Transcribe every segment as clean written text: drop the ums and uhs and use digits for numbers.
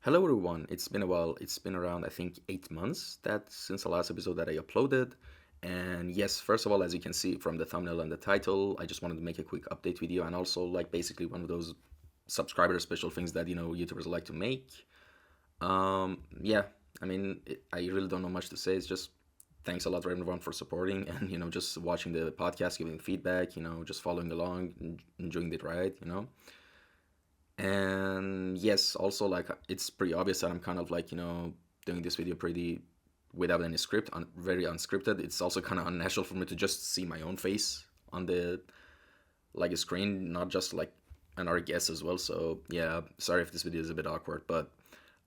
Hello everyone. It's been a while. It's been around I think 8 months that since the last episode that I uploaded. And yes, first of all, as you can see from the thumbnail and the title, I just wanted to make a quick update video and also like basically one of those subscriber special things that YouTubers like to make. Yeah, I really don't know much to say. It's just thanks a lot for everyone for supporting and just watching the podcast, giving feedback, just following along, enjoying the ride. And yes, also like it's pretty obvious that I'm kind of like, doing this video pretty without any script, very unscripted. It's also kind of unnatural for me to just see my own face on the like a screen, not just like another guest as well. So yeah, sorry if this video is a bit awkward, but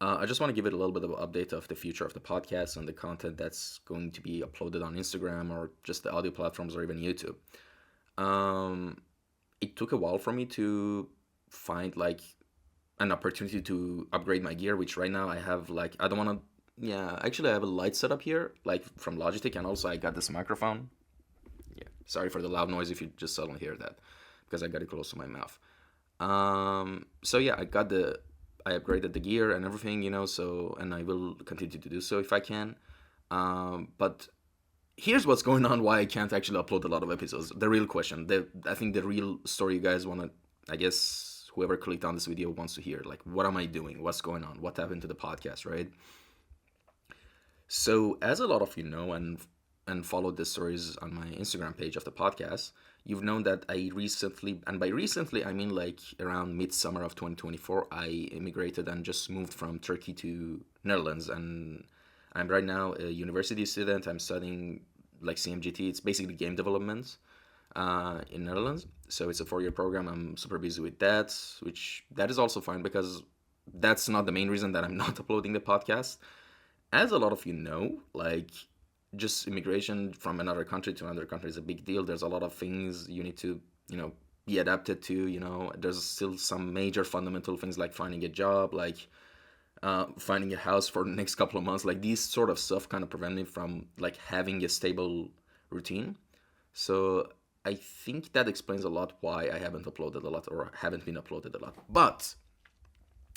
I just want to give it a little bit of an update of the future of the podcast and the content that's going to be uploaded on Instagram or just the audio platforms or even YouTube. Um, it took a while for me to find like an opportunity to upgrade my gear, which right now I have like I don't want to. Yeah, actually I have a light setup here, like from Logitech, and also I got this microphone. Yeah, sorry for the loud noise if you just suddenly hear that, because I got it close to my mouth. So yeah, I upgraded the gear and everything, so and I will continue to do so if I can. But here's what's going on, why I can't actually upload a lot of episodes. The real question, I think the real story you guys want to, I guess whoever clicked on this video wants to hear, like, what am I doing? What's going on? What happened to the podcast, right? So, as a lot of you know and followed the stories on my Instagram page of the podcast, you've known that I recently, and by recently I mean like around midsummer of 2024, I immigrated and just moved from Turkey to Netherlands, and I'm right now a university student. I'm studying like CMGT. It's basically game development in Netherlands. So it's a 4 year program. I'm super busy with that, which that is also fine because that's not the main reason that I'm not uploading the podcast. As a lot of you know, like just immigration from another country to another country is a big deal. There's a lot of things you need to, be adapted to. There's still some major fundamental things like finding a job, like finding a house for the next couple of months. Like these sort of stuff kind of prevent me from like having a stable routine. So I think that explains a lot why I haven't uploaded a lot or haven't been uploaded a lot. But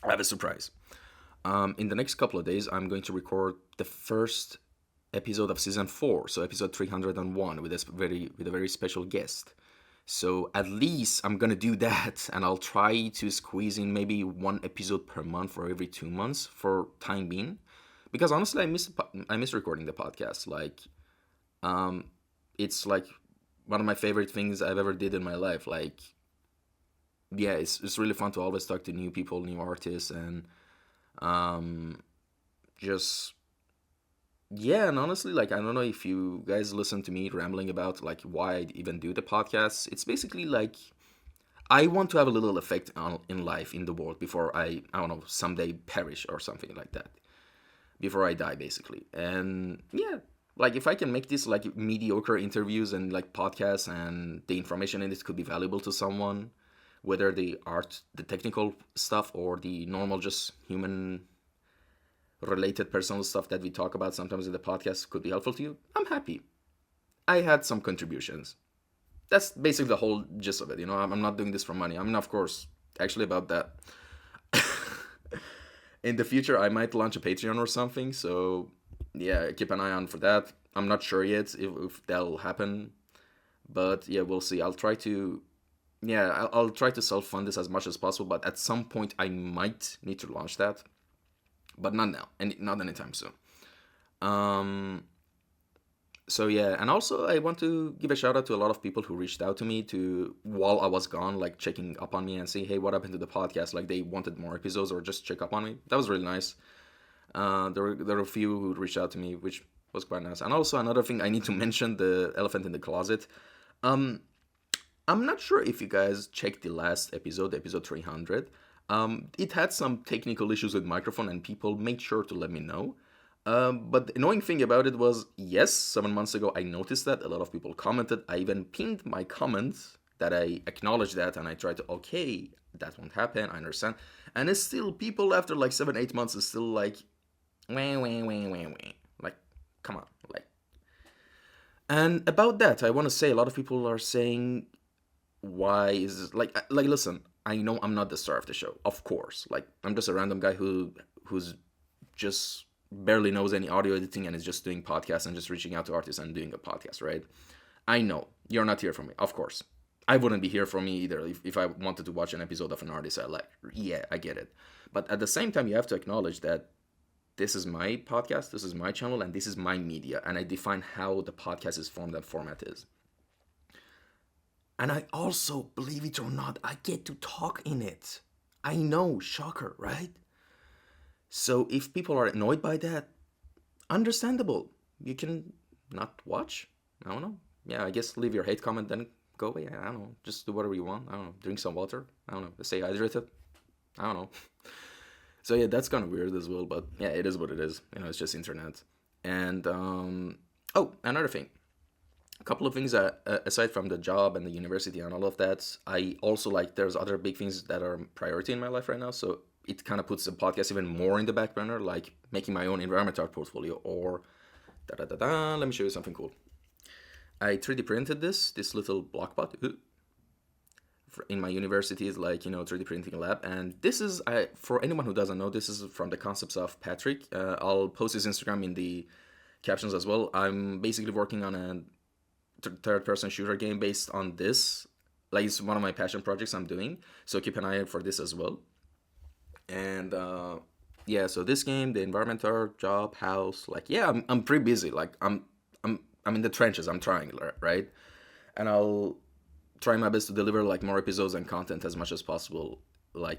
I have a surprise. In the next couple of days, I'm going to record the first episode of season 4, so episode 301 with a very special guest. So at least I'm gonna do that, and I'll try to squeeze in maybe one episode per month or every 2 months for time being, because honestly, I miss recording the podcast. Like, um, it's like one of my favorite things I've ever did in my life. Like, yeah, it's really fun to always talk to new people, new artists, and um, just yeah. And honestly, like I don't know if you guys listen to me rambling about like why I even do the podcast. It's basically like I want to have a little effect on in life in the world before I don't know someday perish or something like that. Before I die, basically. And yeah, like if I can make this like mediocre interviews and like podcasts and the information in it could be valuable to someone, whether the art, the technical stuff, or the normal just human related personal stuff that we talk about sometimes in the podcast could be helpful to you, I'm happy. I had some contributions. That's basically the whole gist of it. I'm not doing this for money. I mean, of course, actually, about that. In the future, I might launch a Patreon or something. So, yeah, keep an eye on for that. I'm not sure yet if that'll happen. But yeah, we'll see. I'll try to self fund this as much as possible. But at some point, I might need to launch that. But not now, and not anytime soon. Um, so yeah, and also I want to give a shout out to a lot of people who reached out to me to while I was gone, like checking up on me and say, hey, what happened to the podcast? Like they wanted more episodes or just check up on me. That was really nice. There were a few who reached out to me, which was quite nice. And also another thing I need to mention, the elephant in the closet. Um, I'm not sure if you guys checked the last episode, episode 300. It had some technical issues with microphone, and people made sure to let me know. But the annoying thing about it was, yes, 7 months ago I noticed that a lot of people commented. I even pinned my comments that I acknowledged that, and I tried to, okay, that won't happen. I understand. And it's still people after like 7, 8 months is still like, wah, wah, wah, wah, wah. Like, come on, like. And about that, I want to say a lot of people are saying, why is like listen, I know I'm not the star of the show, of course. Like I'm just a random guy who's just barely knows any audio editing and is just doing podcasts and just reaching out to artists and doing a podcast, right? I know you're not here for me, of course. I wouldn't be here for me either if I wanted to watch an episode of an artist I like. Yeah, I get it. But at the same time, you have to acknowledge that this is my podcast, this is my channel, and this is my media, and I define how the podcast is formed and format is. And I also, believe it or not, I get to talk in it. I know, shocker, right? So if people are annoyed by that, understandable. You can not watch. I don't know. Yeah, I guess leave your hate comment, then go away. I don't know. Just do whatever you want. I don't know. Drink some water. I don't know. Stay hydrated. I don't know. So yeah, that's kind of weird as well. But yeah, it is what it is. It's just internet. And oh, another thing. A couple of things that, aside from the job and the university and all of that, I also like there's other big things that are priority in my life right now. So it kind of puts the podcast even more in the back burner, like making my own environment art portfolio or let me show you something cool. I 3D printed this little block pot in my university's 3D printing lab, and this is for anyone who doesn't know, this is from the concepts of Patrick. I'll post his Instagram in the captions as well. I'm basically working on a third-person shooter game based on this. Like, it's one of my passion projects I'm doing, so keep an eye out for this as well. And yeah, so this game, the environment art, job, house, I'm pretty busy. Like I'm in the trenches. I'm trying, right? And I'll try my best to deliver more episodes and content as much as possible,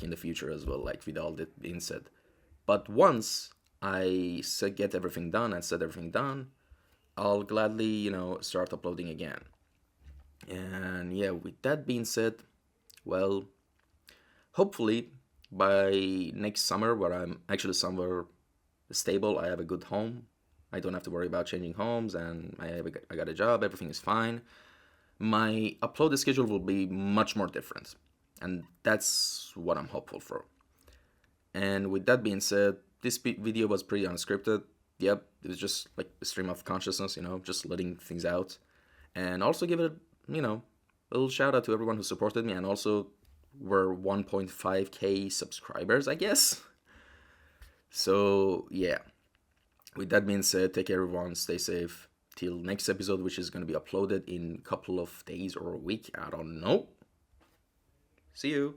in the future as well, with all that being said. But once I get everything done and set everything done, I'll gladly, start uploading again. And yeah, with that being said, well, hopefully by next summer, where I'm actually somewhere stable, I have a good home, I don't have to worry about changing homes, and I got a job, everything is fine, my upload schedule will be much more different. And that's what I'm hopeful for. And with that being said, this video was pretty unscripted. Yep, it was just a stream of consciousness, just letting things out. And also give it, a little shout out to everyone who supported me, and also were 1.5k subscribers, I guess. So yeah, with that being said, take care everyone, stay safe, till next episode, which is going to be uploaded in a couple of days or a week, I don't know. See you.